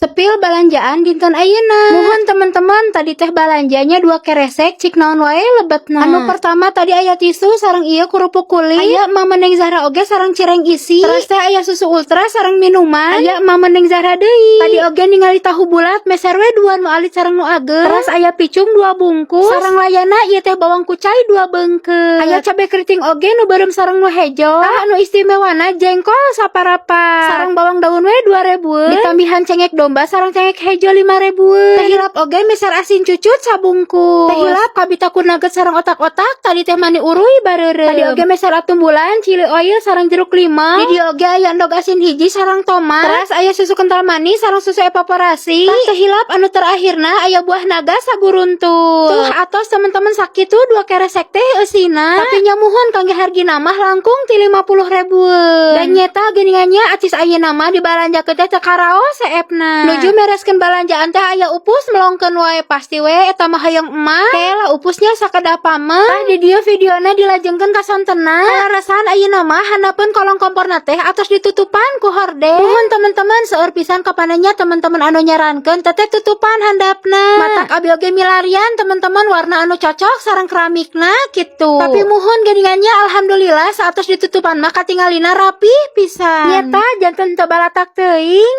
Sepil balanjaan dinten ayeuna. Mohon teman-teman tadi teh balanjanya 2 keresek cik naon wae lebetna. Anu pertama tadi aya tisu sareng ieu kerupuk kulit. Aya Mama Neng Zahra oge sareng cireng isi. Terus teh aya susu ultra sareng minuman. Aya Mama Neng Zahra deui. Tadi oge ningali tahu bulat meser we 2 nu alit sareng nu ageng. Terus aya picung 2 bungkus. Sareng layana ieu teh bawang kucai 2 beungkeut. Aya cabe keriting oge nu beureum sareng nu hejo. Anu istimewana jengkol saparapat. Sareng bawang daun we 2000. Ditambihan cengek domba sareng cengek hejo 5000. Teh hilap oge meser asin cucut sabungkus. Teh hilap kabitaku nugget sareng otak-otak. Tadi teh mani uruy bareureum. Tadi oge meser atumbulan, chili oil sareng jeruk limau. Di dieu oge aya endog asin hiji sareng tomat. Terus aya susu kental manis sareng susu evaporasi. Teh hilap anu terakhirna aya buah naga saburuntut. Tuh atos teman-teman sakitu 2 keresek teh eusina. Tapi nyamuhun kangge hargina mah langkung ti 50.000. Dan nyeta geuningannya acis ayeuna mah dibalanjakeun teh teu karaos seepna. Nuju mereskeun balanjaan teh aya upus melongkeun wae pasti we eta mah hayang emak. Kaela upusnya sakeda pamen. Di dieu videona dilajengkeun ka sontenan. Kalaresan ayeuna mah handapeun kolong komporna teh atos ditutupan ku horden. Mohon teman-teman seueur pisan kapananya teman-teman anu nyarankeun teteh tutupan handapna. Matak abi oge milarian teman-teman warna anu cocok sareng keramikna kitu. Tapi mohon geuningannya alhamdulillah saatos ditutupan mah katingalina rapi pisan. Nyeta janten teu balatak teuing.